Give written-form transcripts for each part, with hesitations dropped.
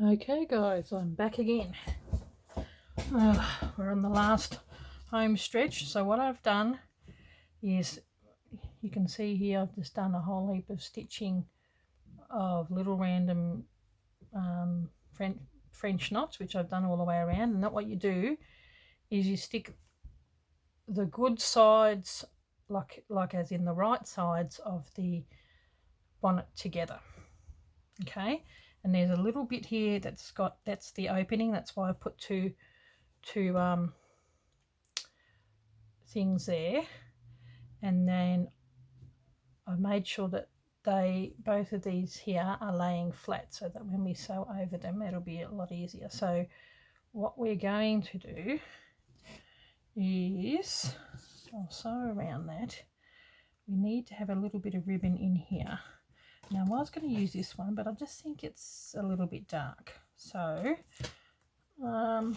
Okay guys, I'm back again. We're on the last home stretch. So what I've done is, you can see here I've just done a whole heap of stitching of little random French knots, which I've done all the way around. And that what you do is you stick the good sides, like as in the right sides of the bonnet together. Okay, and there's a little bit here that's the opening. That's why I put two things there, and then I made sure that both of these here are laying flat, so that when we sew over them it'll be a lot easier. So what we're going to do is, I'll sew around that. We need to have a little bit of ribbon in here. Now I was going to use this one, but I just think it's a little bit dark, so sewing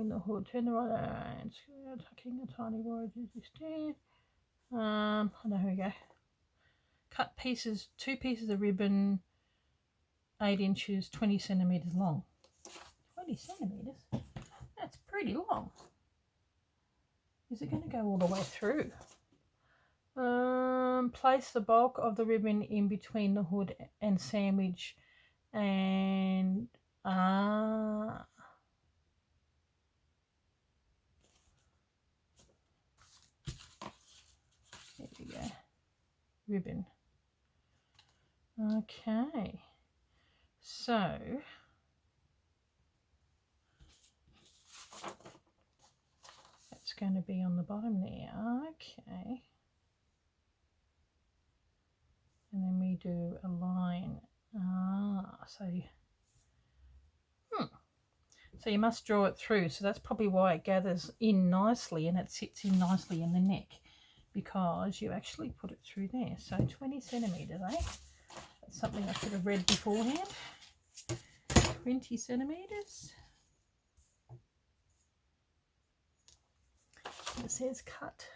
the hood, turn the right around, tucking a tiny wide as you stand. I know, here we go. Cut pieces, 2 pieces of ribbon, 8 inches, 20 centimetres long. 20 centimetres? That's pretty long. Is it going to go all the way through? Place the bulk of the ribbon in between the hood and sandwich, and there we go, ribbon. Okay, so that's going to be on the bottom there. Okay, and then we do a line. So you must draw it through, so that's probably why it gathers in nicely and it sits in nicely in the neck, because you actually put it through there. So 20 centimetres, eh? That's something I should have read beforehand. 20 centimetres. It says cut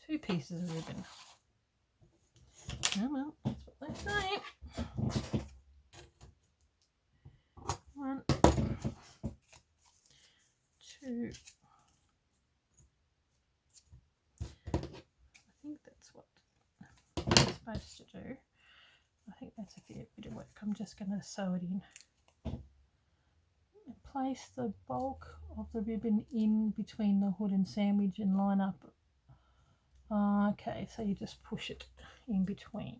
2 pieces of ribbon. Oh well, that's what they say. 1, 2. I think that's what I'm supposed to do. I think that's a fair bit of work. I'm just going to sew it in. Place the bulk of the ribbon in between the hood and sandwich and line up. Okay, so you just push it in between.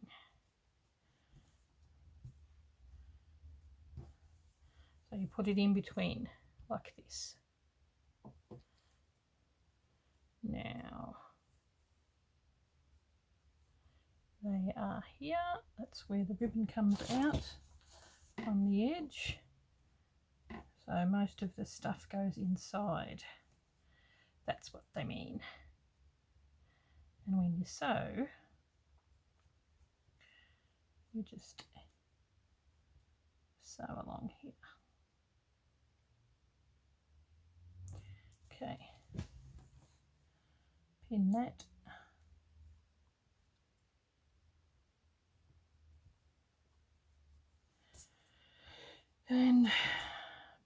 So you put it in between like this. Now they are here. That's where the ribbon comes out on the edge. So most of the stuff goes inside. That's what they mean. And when you sew, you just sew along here. Okay, pin that. And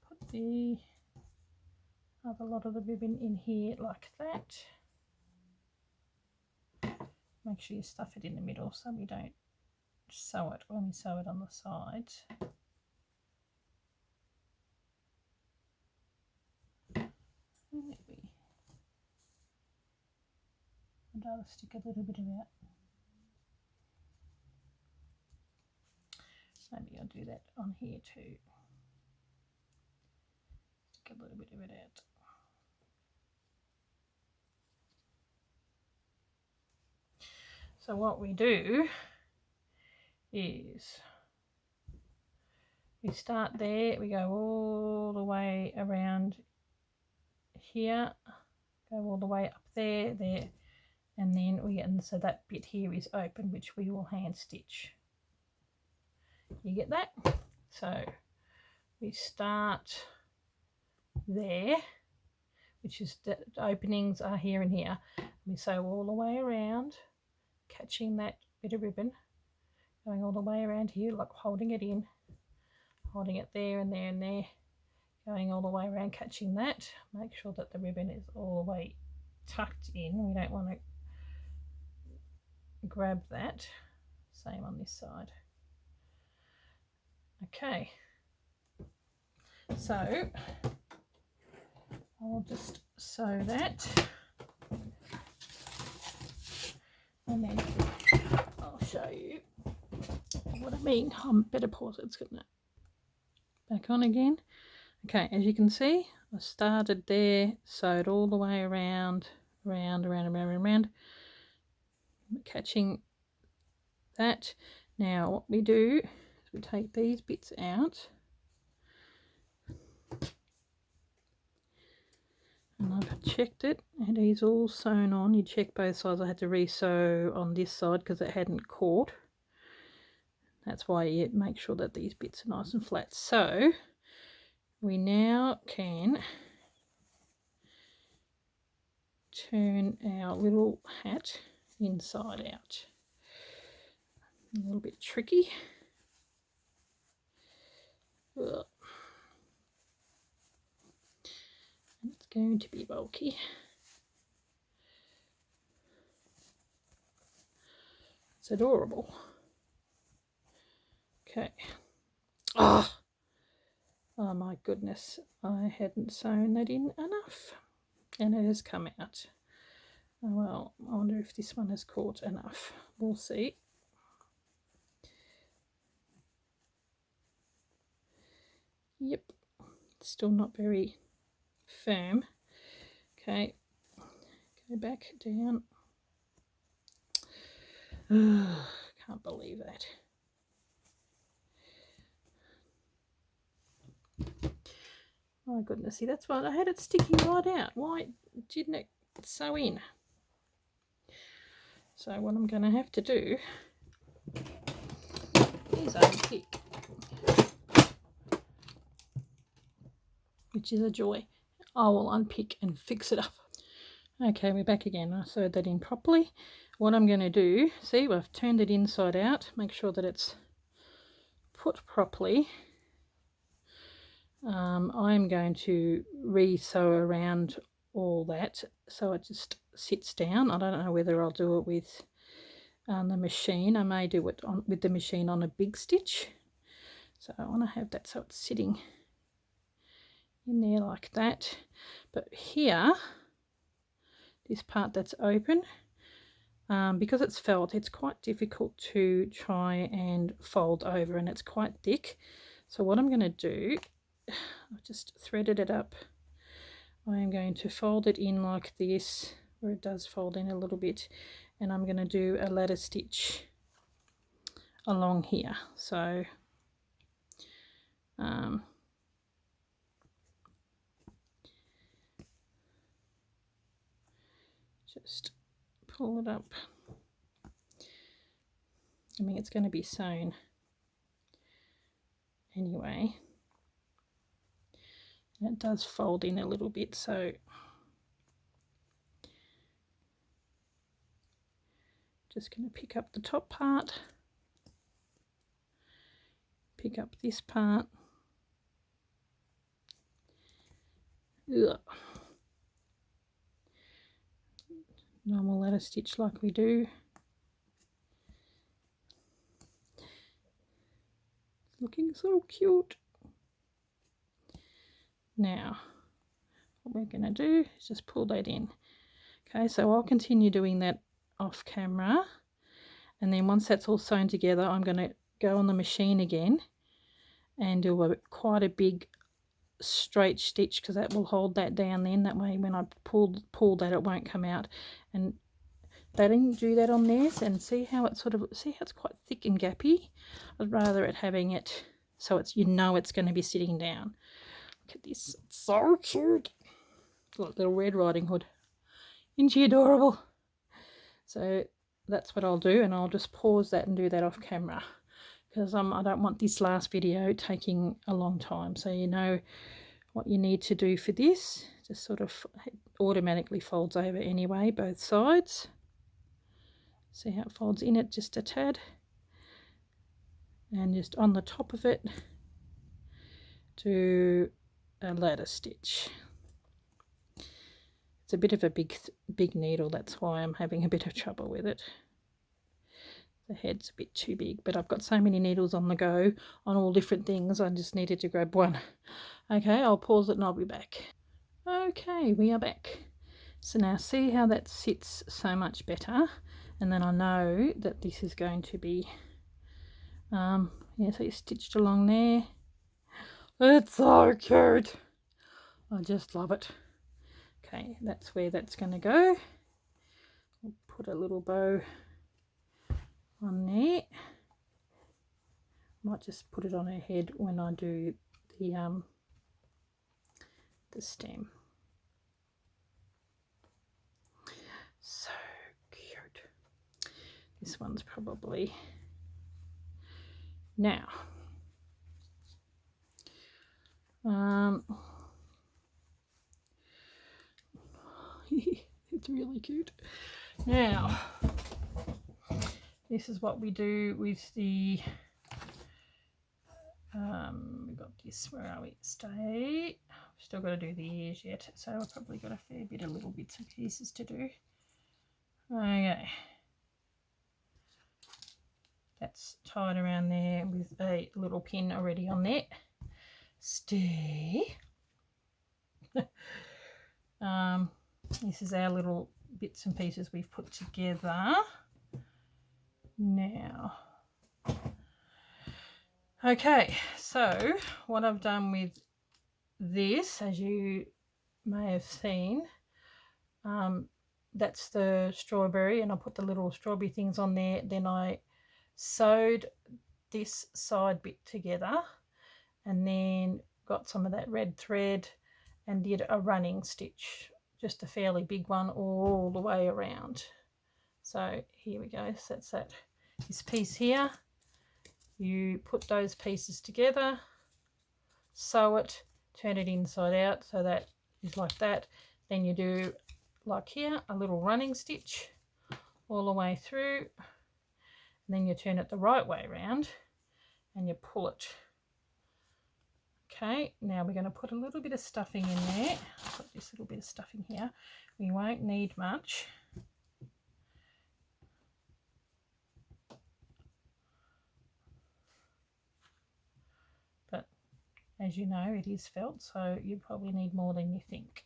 put the other lot of the ribbon in here like that. Make sure you stuff it in the middle so we don't sew it when we sew it on the sides. I'd rather stick a little bit of that. Maybe I'll do that on here too. Stick a little bit of it out. So what we do is we start there, we go all the way around here, go all the way up there, and then so that bit here is open, which we will hand stitch. You get that? So we start there, which is the openings are here and here. We sew all the way around, catching that bit of ribbon, going all the way around here, like holding it in, holding it there and there and there, going all the way around, catching that. Make sure that the ribbon is all the way tucked in. We don't want to grab that. Same on this side. Okay, so I'll just sew that, and then I'll show you what I mean. Better pause it. It's getting it back on again. Okay, as you can see, I started there, sewed all the way around, around, catching that. Now what we do is we take these bits out, and I've checked it, it is all sewn on. You check both sides. I had to re-sew on this side because it hadn't caught. That's why you make sure that these bits are nice and flat. So we now can turn our little hat inside out. A little bit tricky. Ugh. And it's going to be bulky. It's adorable. Okay. Oh my goodness, I hadn't sewn that in enough, and it has come out. Oh, well, I wonder if this one has caught enough. We'll see. Yep, still not very firm. Okay, go back down. Can't believe that. My goodness, see, that's why I had it sticking right out. Why didn't it sew in? So what I'm going to have to do is unpick, which is a joy. I will unpick and fix it up. Okay, we're back again. I sewed that in properly. What I'm going to do, see, I've turned it inside out. Make sure that it's put properly. I'm going to re-sew around all that so it just sits down. I don't know whether I'll do it with the machine. I may do it with the machine on a big stitch. So I want to have that so it's sitting in there like that. But here, this part that's open, because it's felt, it's quite difficult to try and fold over, and it's quite thick. So what I'm going to do, I've just threaded it up. I am going to fold it in like this, where it does fold in a little bit, and I'm going to do a ladder stitch along here. So just pull it up. I mean, it's going to be sewn anyway. And it does fold in a little bit, so just going to pick up the top part, pick up this part. Ugh. Normal ladder stitch like we do. It's looking so cute. Now, what we're going to do is just pull that in. Okay, so I'll continue doing that off camera, and then once that's all sewn together, I'm going to go on the machine again and do quite a big straight stitch, because that will hold that down. Then that way when I pull that, it won't come out. And they didn't do that on theirs, and see how it's quite thick and gappy. I'd rather it having it so it's, you know, it's going to be sitting down. Look at this, it's so cute. Got little Red Riding Hood. Isn't she adorable? So that's what I'll do, and I'll just pause that and do that off camera, because I don't want this last video taking a long time. So you know what you need to do for this. Just sort of automatically folds over anyway, both sides. See how it folds in it just a tad, and just on the top of it, do a ladder stitch. It's a bit of a big needle, that's why I'm having a bit of trouble with it. The head's a bit too big, but I've got so many needles on the go on all different things, I just needed to grab one. Okay, I'll pause it and I'll be back. Okay, we are back. So now see how that sits so much better, and then I know that this is going to be yeah, so you stitched along there. It's so cute. I just love it. Okay, that's where that's going to go. I'll put a little bow on there. Might just put it on her head when I do the stem. So cute. This one's probably now. It's really cute. Now, this is what we do with the we got this, where are we? Stay. Still got to do the ears yet, so I've probably got a fair bit of little bits and pieces to do. Okay. That's tied around there with a little pin already on there. Stay. This is our little bits and pieces we've put together. Now, okay, so what I've done with this, as you may have seen, that's the strawberry, and I put the little strawberry things on there. Then I sewed this side bit together and then got some of that red thread and did a running stitch, just a fairly big one all the way around. So here we go. So that's this piece here. You put those pieces together, sew it, turn it inside out, so that is like that. Then you do, like here, a little running stitch all the way through, and then you turn it the right way around and you pull it. Okay, now we're going to put a little bit of stuffing in there. I've got this little bit of stuffing here. We won't need much. But as you know, it is felt, so you probably need more than you think.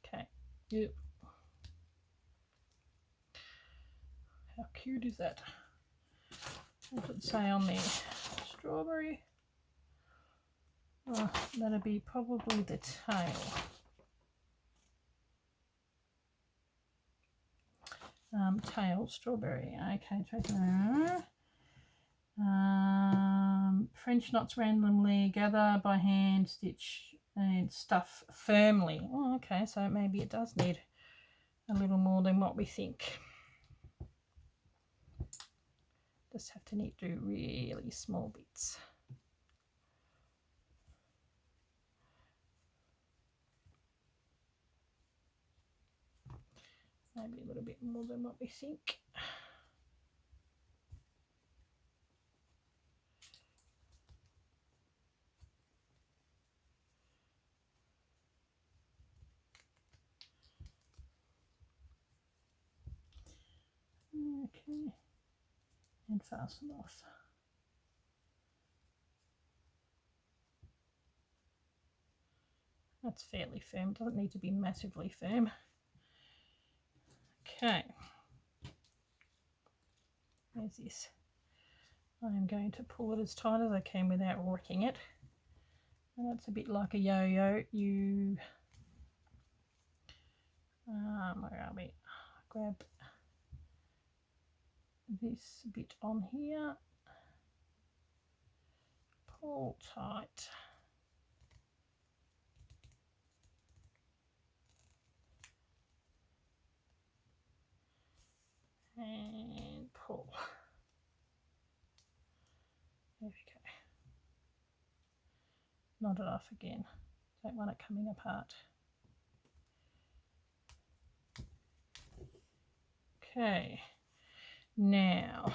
Okay, yep. How cute is that? What does it say on there? Strawberry. Oh, that'll be probably the tail. Tail strawberry. Okay, French knots randomly, gather by hand, stitch and stuff firmly. Oh, okay, so maybe it does need a little more than what we think. Just have to do really small bits. Maybe a little bit more than what we think. Okay, and fasten off. That's fairly firm, doesn't need to be massively firm. Okay, there's this. I am going to pull it as tight as I can without wrecking it. And that's a bit like a yo-yo. You, where are we? Grab this bit on here, pull tight. And pull. There we go. Knot it off again. Don't want it coming apart. Okay, Now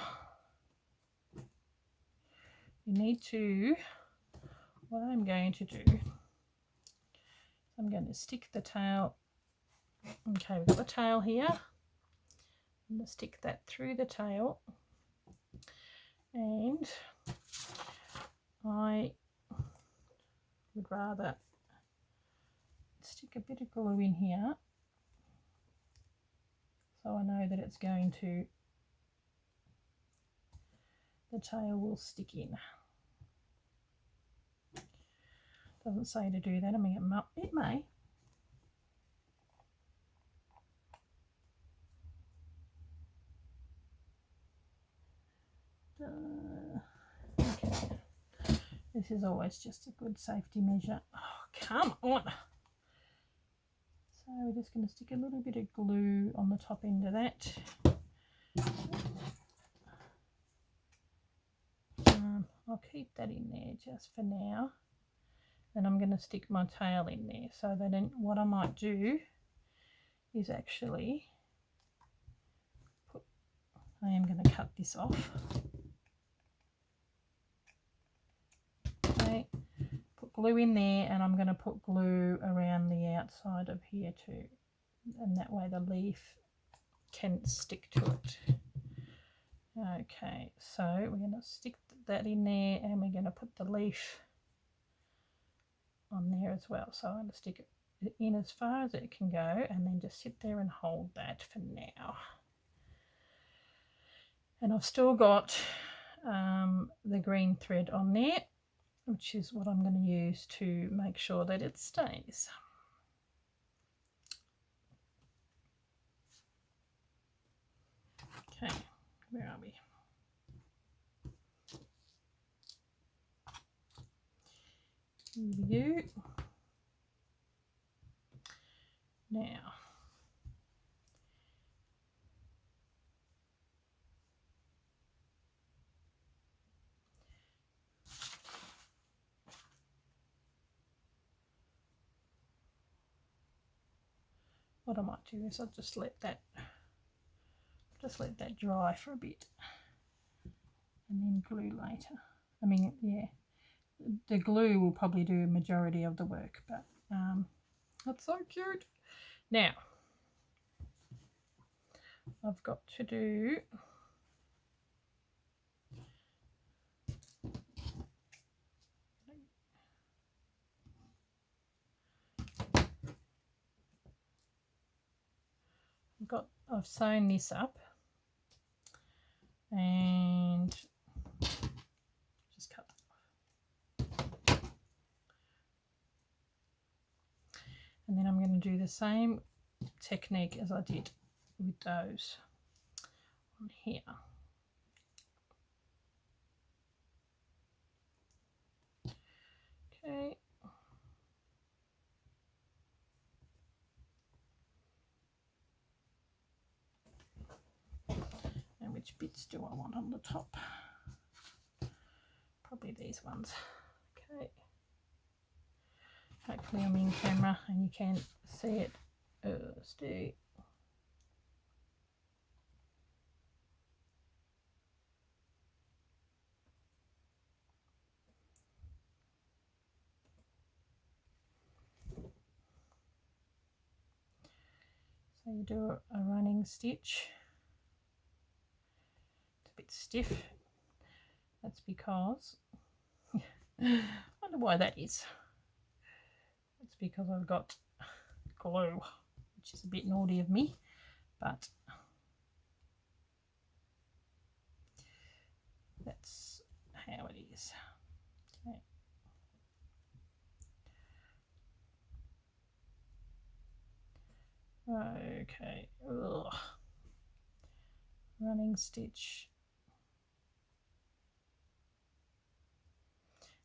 you need to, what I'm going to do, I'm going to stick the tail. Okay, we've got the tail here. I'm going to stick that through the tail, and I would rather stick a bit of glue in here so I know that it's going to, the tail will stick in. Doesn't say to do that. I mean, it may. Okay. This is always just a good safety measure. Oh, come on. So we're just going to stick a little bit of glue on the top end of that. I'll keep that in there just for now. Then I'm going to stick my tail in there. So then what I might do is actually I am going to cut this off. Okay, put glue in there, and I'm going to put glue around the outside of here too, and that way the leaf can stick to it. Okay, so we're going to stick that in there, and we're going to put the leaf on there as well. So I'm going to stick it in as far as it can go, and then just sit there and hold that for now. And I've still got the green thread on there, which is what I'm going to use to make sure that it stays. Okay, where are we? Here we go. Now, what I might do is I'll just let that dry for a bit, and then glue later. I mean, yeah, the glue will probably do a majority of the work, but that's so cute. Now, I've got to do I've sewn this up and just cut it off. And then I'm going to do the same technique as I did with those on here. Okay. And which bits do I want on the top? Probably these ones. Okay. Hopefully I'm in camera and you can see it. Stay. So you do a running stitch. It's a bit stiff. That's because I wonder why that is. It's because I've got glue, which is a bit naughty of me, but that's how it is. Okay. Okay. Ugh. Running stitch.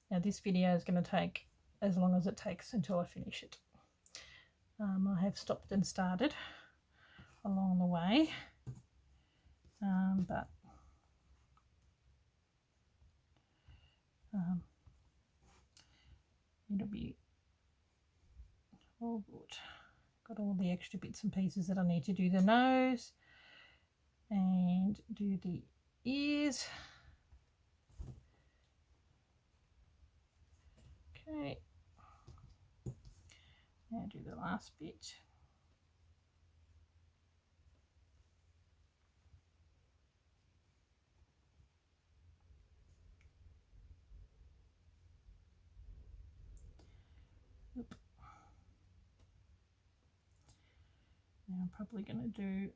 Now this video is going to take as long as it takes until I finish it. I have stopped and started along the way, but it'll be all good. Got all the extra bits and pieces that I need to do the nose, and do the ears. Okay, now do the last bit. Oop. Now I'm probably going to do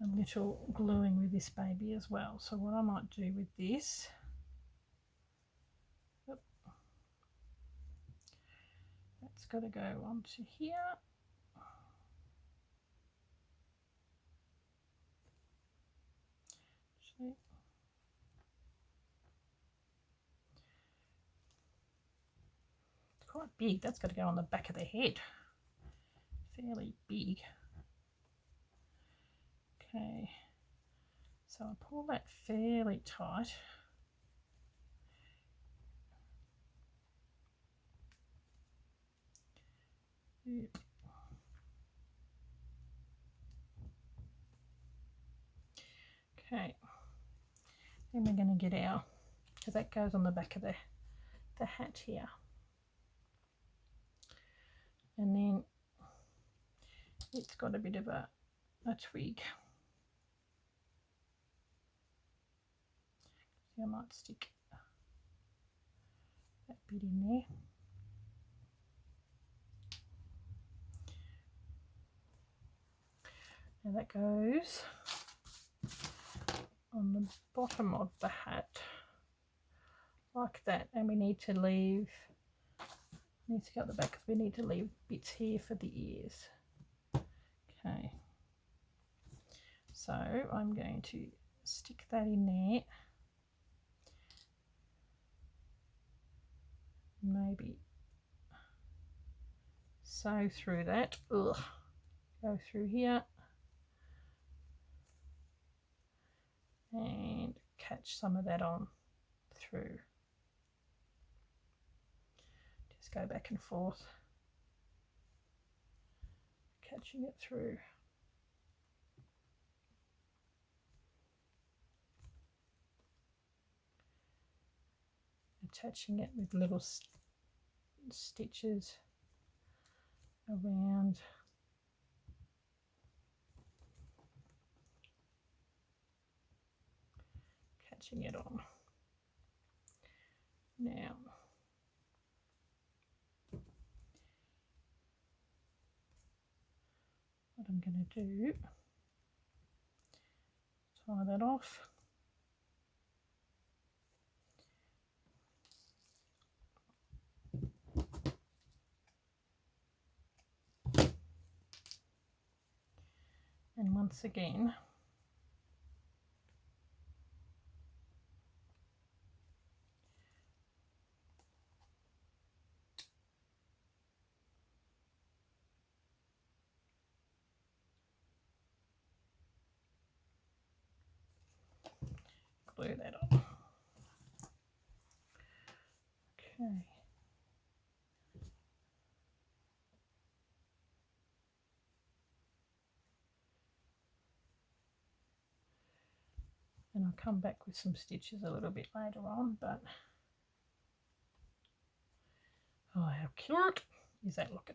a little gluing with this baby as well. So what I might do with this, that's got to go onto here. Actually, it's quite big. That's got to go on the back of the head. Fairly big. Okay, so I pull that fairly tight. Okay, then we're going to get our, because that goes on the back of the hat here. And then it's got a bit of a twig. So I might stick that bit in there. Now that goes on the bottom of the hat like that, and we need to leave, needs to go at the back because we need to leave bits here for the ears. Okay, so I'm going to stick that in there, maybe sew through that. Ugh. Go through here and catch some of that on through. Just go back and forth, catching it through. Attaching it with little stitches around. Catching it on. Now, what I'm going to do, tie that off. And once again, glue that on. Okay. And I'll come back with some stitches a little bit later on, but oh, how cute is that looking?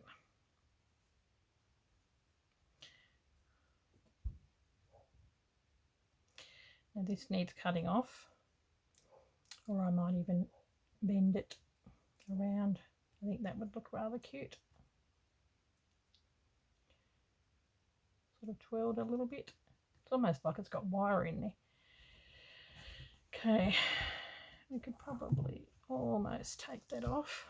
Now this needs cutting off, or I might even bend it around. I think that would look rather cute. Sort of twirled a little bit. It's almost like it's got wire in there. Okay, we could probably almost take that off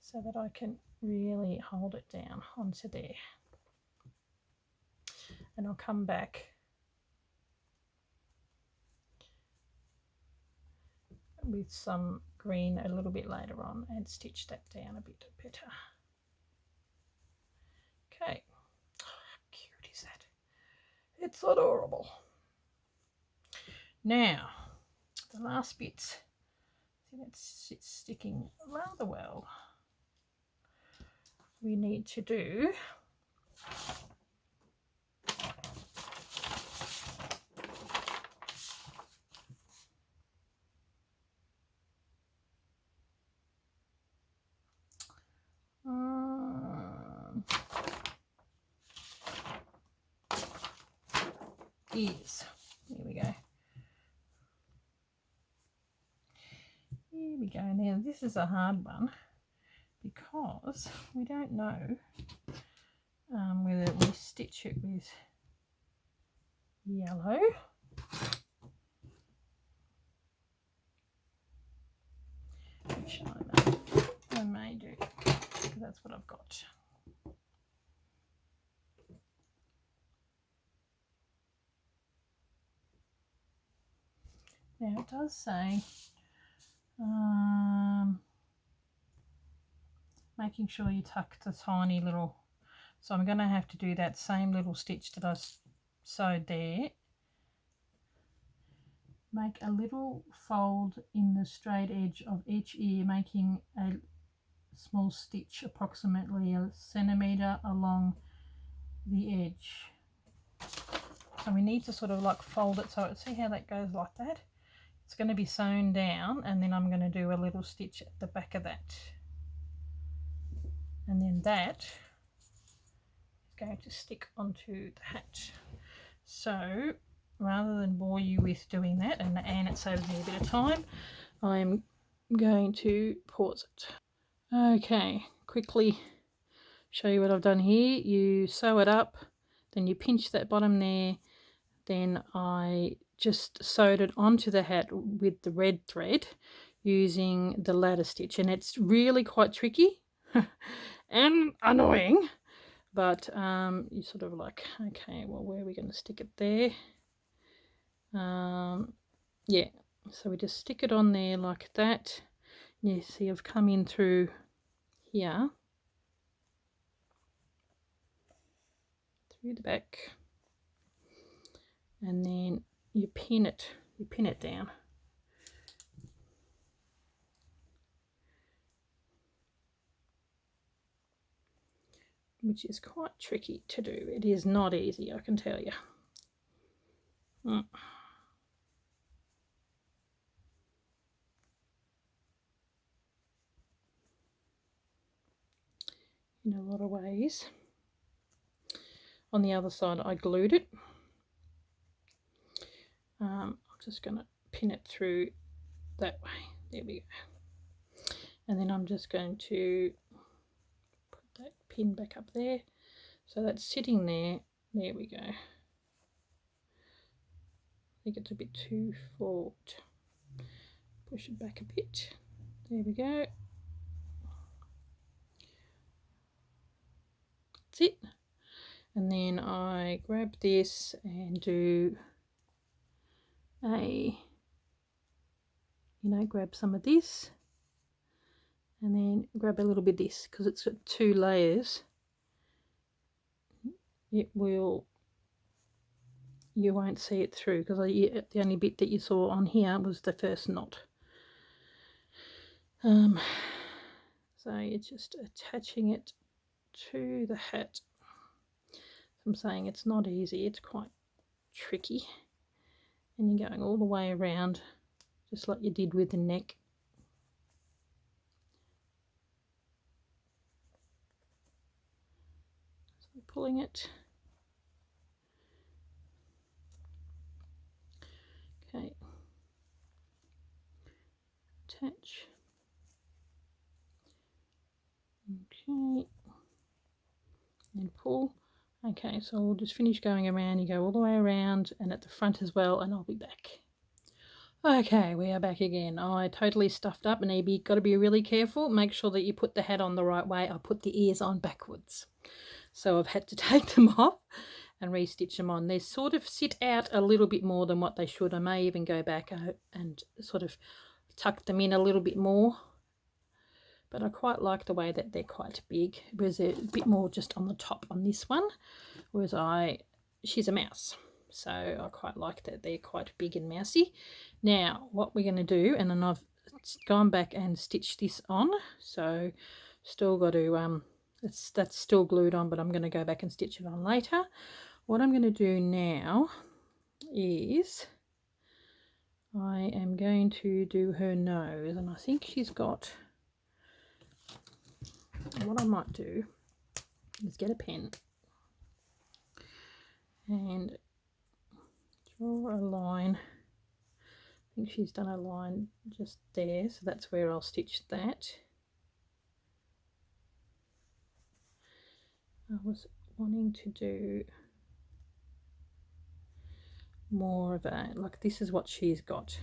so that I can really hold it down onto there. And I'll come back with some green a little bit later on and stitch that down a bit better. Okay, oh, how cute is that? It's adorable. Now, the last bit, see that's sticking rather well. We need to do ears. Here we go. Here we go. Now this is a hard one because we don't know whether we stitch it with yellow which I may do because that's what I've got. Now it does say making sure you tuck the tiny little, so I'm going to have to do that same little stitch that I sewed there. Make a little fold in the straight edge of each ear, making a small stitch approximately a centimetre along the edge. So we need to sort of like fold it, so see how that goes like that? It's going to be sewn down, and then I'm going to do a little stitch at the back of that, and then that is going to stick onto the hat. So rather than bore you with doing that, and it saves me a bit of time, I'm going to pause it. Okay, quickly show you what I've done here. You sew it up, then you pinch that bottom there, then I just sewed it onto the hat with the red thread using the ladder stitch, and it's really quite tricky and annoying, but you sort of like, okay, well, where are we going to stick it there? Yeah, so we just stick it on there like that. You see I've come in through here, through the back, and then you pin it down. Which is quite tricky to do. It is not easy, I can tell you. In a lot of ways. On the other side I glued it. I'm just going to pin it through that way. There we go. And then I'm just going to put that pin back up there. So that's sitting there. There we go. I think it's a bit too forward. Push it back a bit. There we go. That's it. And then I grab this and do a, grab some of this and then grab a little bit of this, because it's got 2 layers. You won't see it through, because the only bit that you saw on here was the first knot. So you're just attaching it to the hat. I'm saying it's not easy, it's quite tricky, and you're going all the way around just like you did with the neck. So pulling it. Okay, attach. Okay, and pull. Okay, so we'll just finish going around. You go all the way around and at the front as well, and I'll be back. Okay, we are back again. I totally stuffed up, and you've got to be really careful. Make sure that you put the hat on the right way. I put the ears on backwards, so I've had to take them off and restitch them on. They sort of sit out a little bit more than what they should. I may even go back and sort of tuck them in a little bit more. But I quite like the way that they're quite big, whereas they're a bit more just on the top on this one, whereas she's a mouse, so I quite like that they're quite big and mousy. Now what we're going to do, and then I've gone back and stitched this on, so still got to that's still glued on, but I'm going to go back and stitch it on later. What I'm going to do now is I am going to do her nose, and I think she's got, what I might do is get a pen and draw a line. I think she's done a line just there, so that's where I'll stitch that. I was wanting to do more of a, like this is what she's got,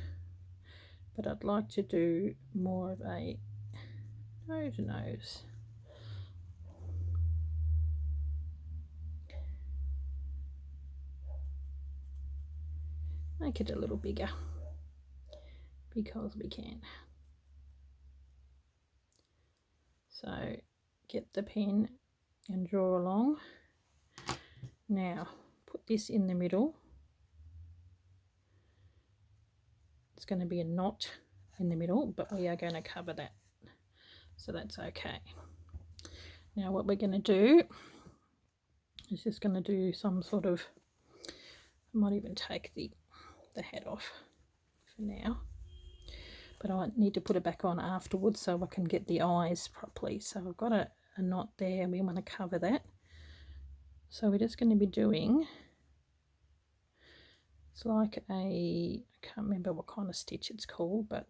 but I'd like to do more of a nose. Make it a little bigger because we can. So get the pen and draw along. Now put this in the middle. It's going to be a knot in the middle, but we are going to cover that, so that's okay. Now what we're going to do is just going to do some sort of, I might even take the hat off for now, but I need to put it back on afterwards so I can get the eyes properly. So I've got a knot there and we want to cover that. So we're just going to be doing, it's like a, I can't remember what kind of stitch it's called, but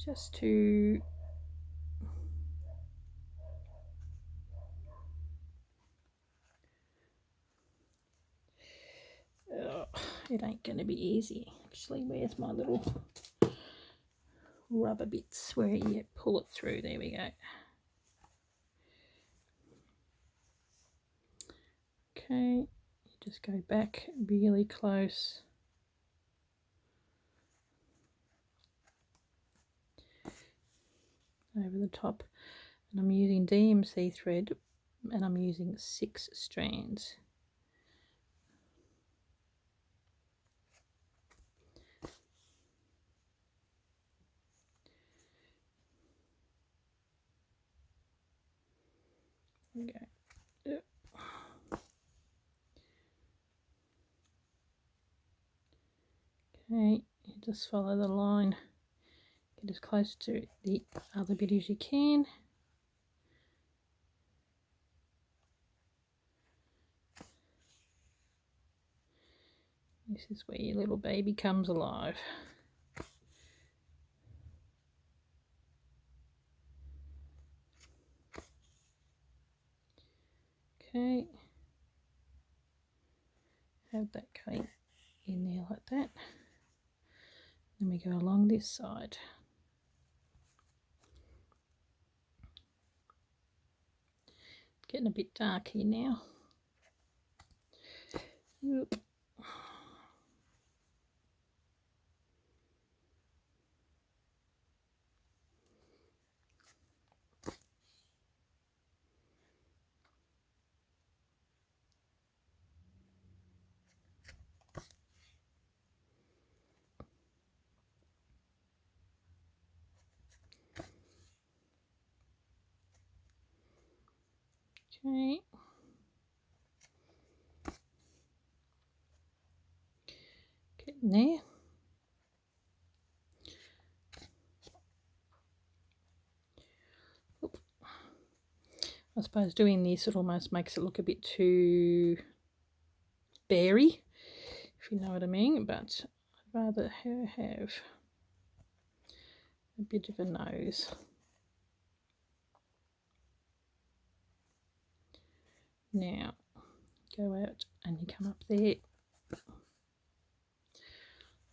just to it ain't going to be easy. Actually, where's my little rubber bits where you pull it through? There we go. Okay, you just go back really close. Over the top, and I'm using DMC thread and I'm using 6 strands. Okay. Okay, you just follow the line, get as close to the other bit as you can. This is where your little baby comes alive. Okay, have that going in there like that. Then we go along this side. Getting a bit dark here now. Oop. Okay. Getting there. Oop. I suppose doing this, it almost makes it look a bit too berry, if you know what I mean, but I'd rather her have a bit of a nose. Now go out and you come up there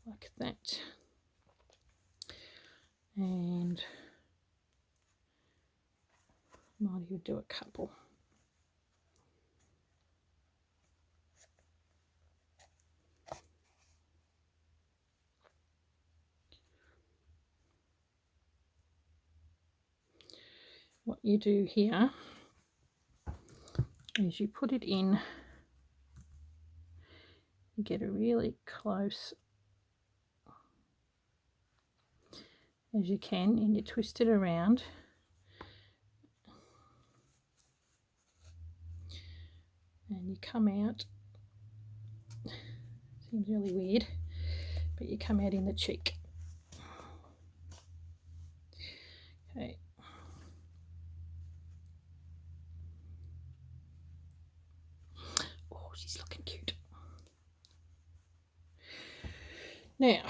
like that, and might even do a couple. What you do here is you put it in, you get a really close as you can, and you twist it around, and you come out, seems really weird, but you come out in the cheek. Okay. Now,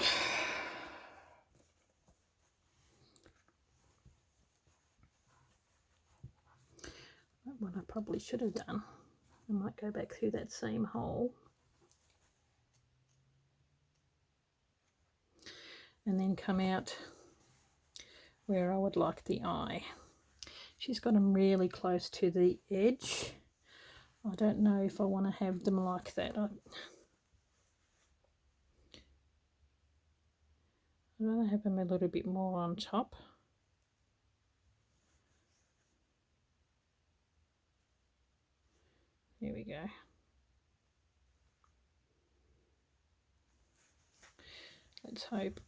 what I probably should have done, I might go back through that same hole and then come out where I would like the eye. She's got them really close to the edge. I don't know if I want to have them like that. I'd rather have them a little bit more on top. There we go. Let's hope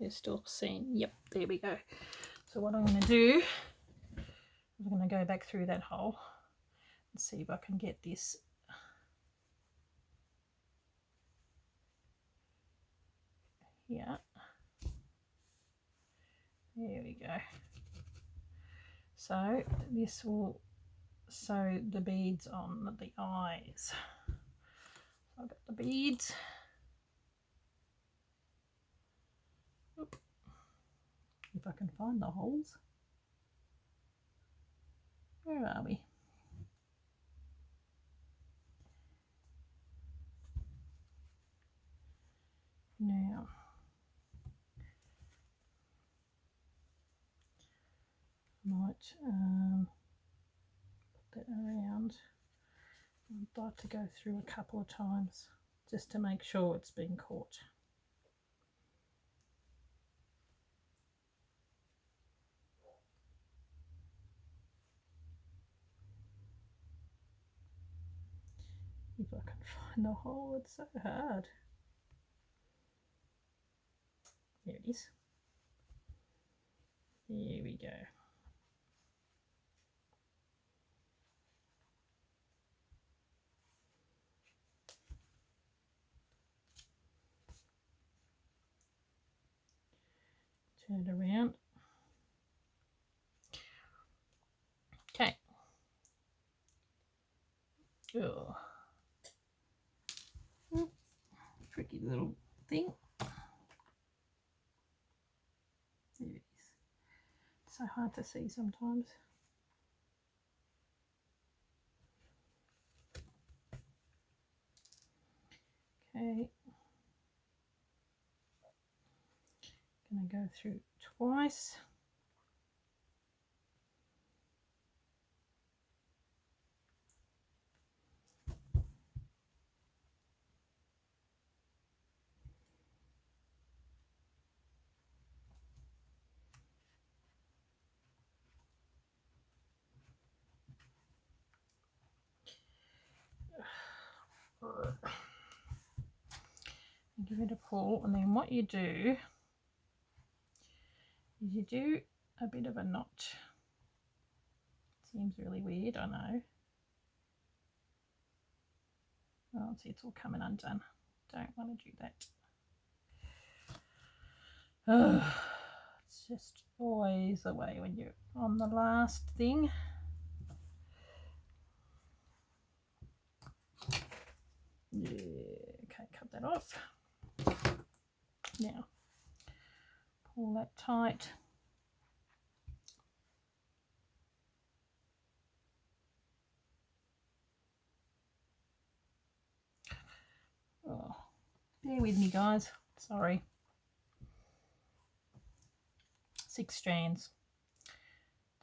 they're still seen. Yep, there we go. So what I'm going to do is I'm going to go back through that hole and see if I can get this here. There we go. So this will sew the beads on the eyes. So I've got the beads. Oop. If I can find the holes. Where are we? Now, I might put that around. I'd like to go through a couple of times just to make sure it's been caught. If I can find the hole, it's so hard. There it is. There we go. Turn it around. Okay. Oh. Tricky little thing. There it is. So hard to see sometimes. Okay. Gonna go through twice. Give it a pull, and then what you do is you do a bit of a knot. Seems really weird, I know. Oh, see, it's all coming undone. Don't want to do that. Oh, it's just always the way when you're on the last thing. Yeah, okay, cut that off. Now, pull that tight. Oh, bear with me, guys. Sorry. 6 strands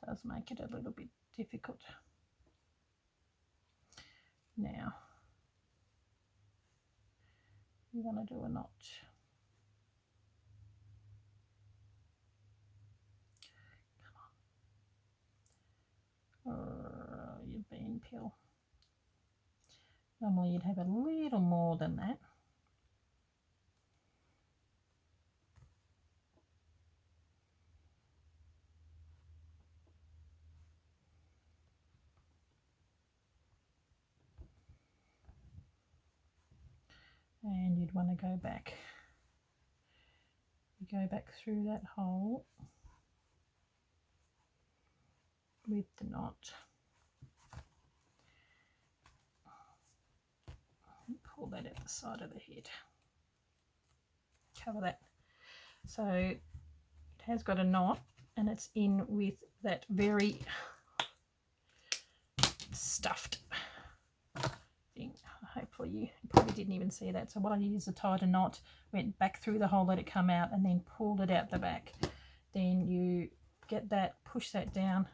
does make it a little bit difficult. Now, you want to do a notch. Come on. You bean peel. Normally you'd have a little more than that. And you'd want to go back. You go back through that hole with the knot. And pull that at the side of the head. cover that. So it has got a knot and it's in with that very stuffed thing. Hopefully you probably didn't even see that. So what I did is I tied a knot, went back through the hole, let it come out, and then pulled it out the back. Then you get that, push that down,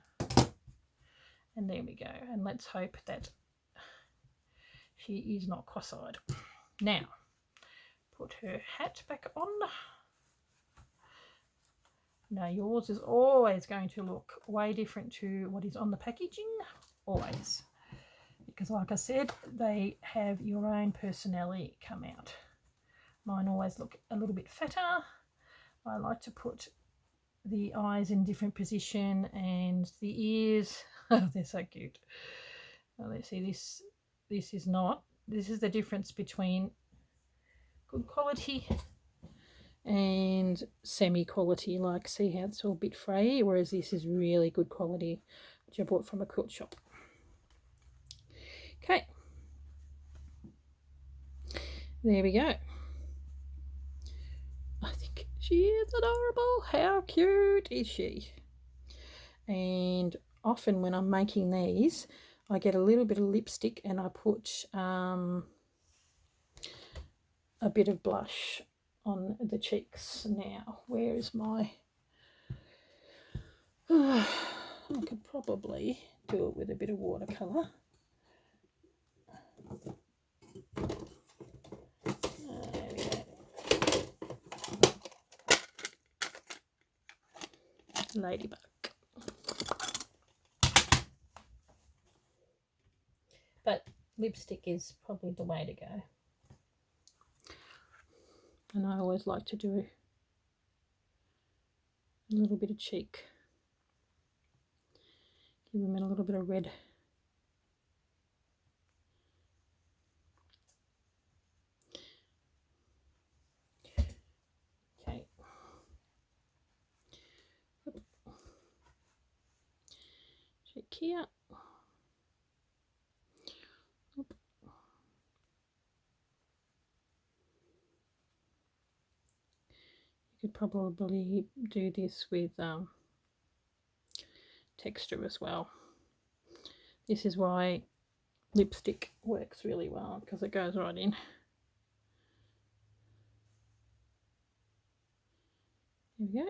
and there we go. And let's hope that she is not cross-eyed. Now, put her hat back on. Now yours is always going to look way different to what is on the packaging, always. Because like I said, they have your own personality come out. Mine always look a little bit fatter. I like to put the eyes in different position and the ears. Oh, they're so cute. Now let's see, this is not. This is the difference between good quality and semi-quality. Like, see how it's all a bit frayy, whereas this is really good quality, which I bought from a quilt shop. Okay, there we go. I think she is adorable. How cute is she? And often when I'm making these, I get a little bit of lipstick and I put a bit of blush on the cheeks. Now, where is my... I could probably do it with a bit of watercolour. There we go. Ladybug. But lipstick is probably the way to go. And I always like to do a little bit of cheek. Give them a little bit of red. Okay. Cheek here. You could probably do this with texture as well. This is why lipstick works really well, because it goes right in. There we go.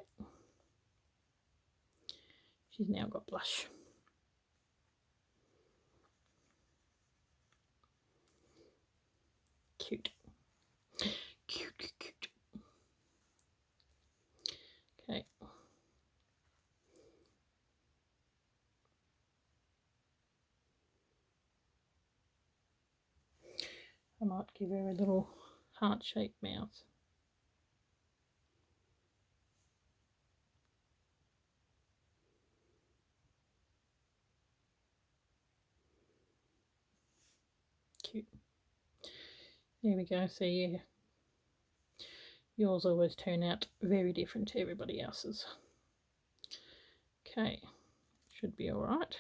She's now got blush. Cute. Cute, cute. Okay. I might give her a little heart-shaped mouth. Cute. There we go. So yeah, yours always turn out very different to everybody else's. Okay, should be all right.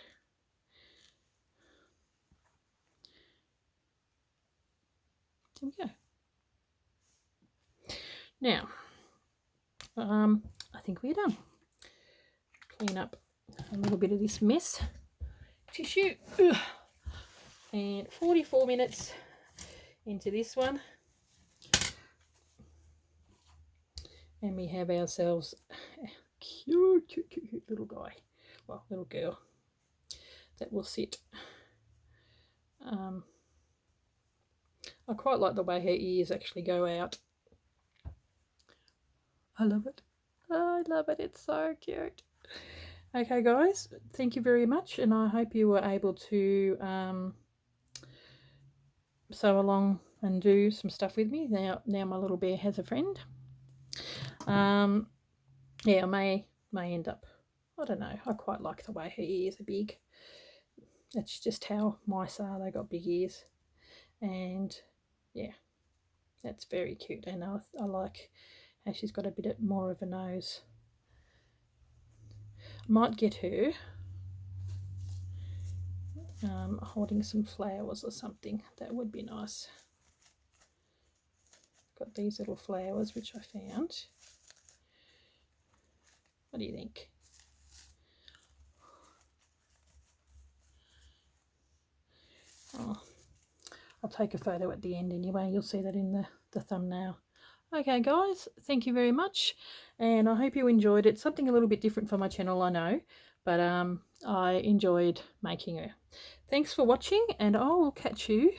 There we go. Now, I think we're done. Clean up a little bit of this mess tissue. Ugh. And 44 minutes into this one. And we have ourselves a cute, cute, cute, cute little guy. Well, little girl that will sit. I quite like the way her ears actually go out. I love it. I love it. It's so cute. Okay, guys, thank you very much, and I hope you were able to sew along and do some stuff with me. Now my little bear has a friend. Yeah, I may end up, I don't know, I quite like the way her ears are big. That's just how mice are. They got big ears, and yeah, that's very cute. And I like how she's got a bit more of a nose. I might get her holding some flowers or something. That would be nice. got these little flowers which I found. What do you think? Oh, I'll take a photo at the end anyway. You'll see that in the thumbnail. Okay guys, thank you very much, and I hope you enjoyed it. Something a little bit different for my channel, I know, but I enjoyed making it. Thanks for watching, and I will catch you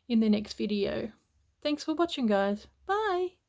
in the next video. Thanks for watching, guys. Bye.